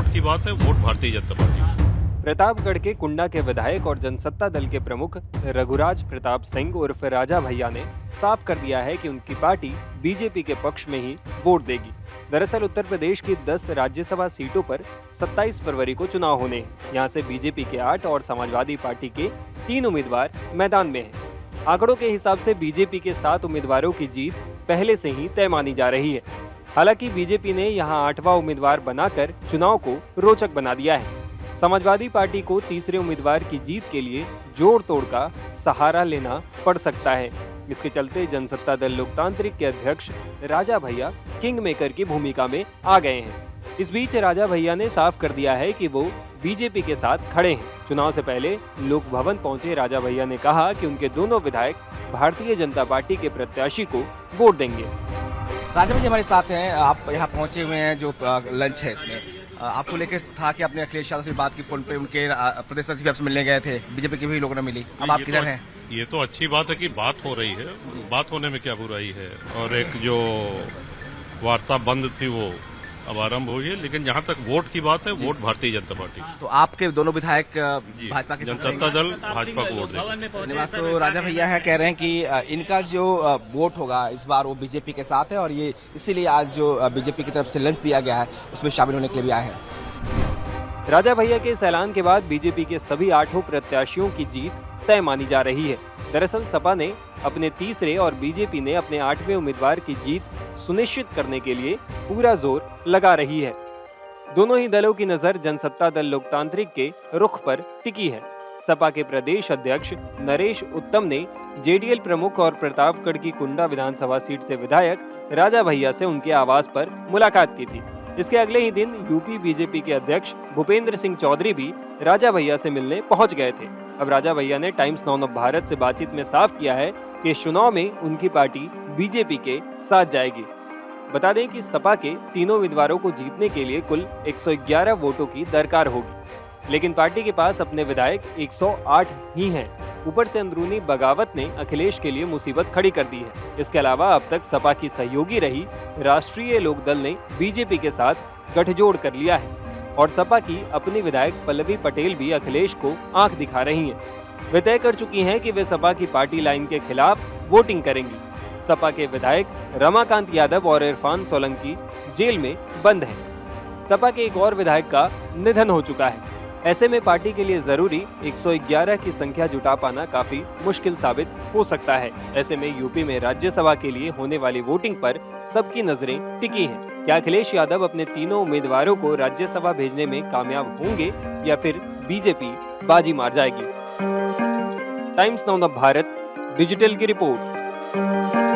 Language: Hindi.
वोट की बात है, वोट भारतीय जनता पार्टी की। प्रतापगढ़ के कुंडा के विधायक और जनसत्ता दल के प्रमुख रघुराज प्रताप सिंह उर्फ राजा भैया ने साफ कर दिया है कि उनकी पार्टी बीजेपी के पक्ष में ही वोट देगी। दरअसल उत्तर प्रदेश की 10 राज्यसभा सीटों पर 27 फरवरी को चुनाव होने हैं। यहाँ से बीजेपी के 8 और समाजवादी पार्टी के 3 उम्मीदवार मैदान में हैं। आंकड़ों के हिसाब से बीजेपी के 7 उम्मीदवारों की जीत पहले से ही तय मानी जा रही है। हालांकि बीजेपी ने यहाँ 8वां उम्मीदवार बनाकर चुनाव को रोचक बना दिया है। समाजवादी पार्टी को तीसरे उम्मीदवार की जीत के लिए जोड़ तोड़ का सहारा लेना पड़ सकता है। इसके चलते जनसत्ता दल लोकतांत्रिक के अध्यक्ष राजा भैया किंग मेकर की भूमिका में आ गए हैं। इस बीच राजा भैया ने साफ कर दिया है कि वो बीजेपी के साथ खड़े हैं। चुनाव से पहले लोक भवन पहुंचे राजा भैया ने कहा कि उनके दोनों विधायक भारतीय जनता पार्टी के प्रत्याशी को वोट देंगे। राजा भैया हमारे साथ हैं, आप यहाँ पहुंचे हुए हैं, जो लंच है इसमें आपको लेके था कि आपने अखिलेश यादव से बात की, फोन पे उनके प्रदेश अध्यक्ष भी आपसे मिलने गए थे, बीजेपी के भी लोगों ने मिली, अब आप किधर हैं? ये तो अच्छी बात है कि बात हो रही है, बात होने में क्या बुराई है। और एक जो वार्ता बंद थी वो अब आरंभ हुई है, लेकिन जहाँ तक वोट की बात है, वोट भारतीय जनता पार्टी। तो आपके दोनों विधायक भाजपा के जनसत्ता दल भाजपा को वोट देगा। तो राजा भैया है कह रहे हैं कि इनका जो वोट होगा इस बार वो बीजेपी के साथ है, और ये इसीलिए आज जो बीजेपी की तरफ से लंच दिया गया है उसमें शामिल होने के लिए भी आए हैं। राजा भैया के इस ऐलान के बाद बीजेपी के सभी 8 प्रत्याशियों की जीत तय मानी जा रही है। दरअसल सपा ने अपने तीसरे और बीजेपी ने अपने 8वें उम्मीदवार की जीत सुनिश्चित करने के लिए पूरा जोर लगा रही है। दोनों ही दलों की नजर जनसत्ता दल लोकतांत्रिक के रुख पर टिकी है। सपा के प्रदेश अध्यक्ष नरेश उत्तम ने जेडीएल प्रमुख और प्रतापगढ़ की कुंडा विधानसभा सीट से विधायक राजा भैया से उनके आवास पर मुलाकात की थी। इसके अगले ही दिन यूपी बीजेपी के अध्यक्ष भूपेंद्र सिंह चौधरी भी राजा भैया से मिलने पहुंच गए थे। अब राजा भैया ने टाइम्स नाउ ऑफ भारत से बातचीत में साफ किया है कि इस चुनाव में उनकी पार्टी बीजेपी के साथ जाएगी। बता दें कि सपा के तीनों उम्मीदवारों को जीतने के लिए कुल 111 वोटों की दरकार होगी, लेकिन पार्टी के पास अपने विधायक 108 ही हैं। ऊपर से अंदरूनी बगावत ने अखिलेश के लिए मुसीबत खड़ी कर दी है। इसके अलावा अब तक सपा की सहयोगी रही राष्ट्रीय लोकदल ने बीजेपी के साथ गठजोड़ कर लिया है, और सपा की अपनी विधायक पल्लवी पटेल भी अखिलेश को आंख दिखा रही हैं। वे तय कर चुकी हैं कि वे सपा की पार्टी लाइन के खिलाफ वोटिंग करेंगी। सपा के विधायक रमाकांत यादव और इरफान सोलंकी जेल में बंद हैं। सपा के एक और विधायक का निधन हो चुका है। ऐसे में पार्टी के लिए जरूरी 111 की संख्या जुटा पाना काफी मुश्किल साबित हो सकता है। ऐसे में यूपी में राज्यसभा के लिए होने वाली वोटिंग पर सबकी नजरें टिकी हैं। क्या अखिलेश यादव अपने तीनों उम्मीदवारों को राज्यसभा भेजने में कामयाब होंगे या फिर बीजेपी बाजी मार जाएगी? Times now of Bharat digital की रिपोर्ट।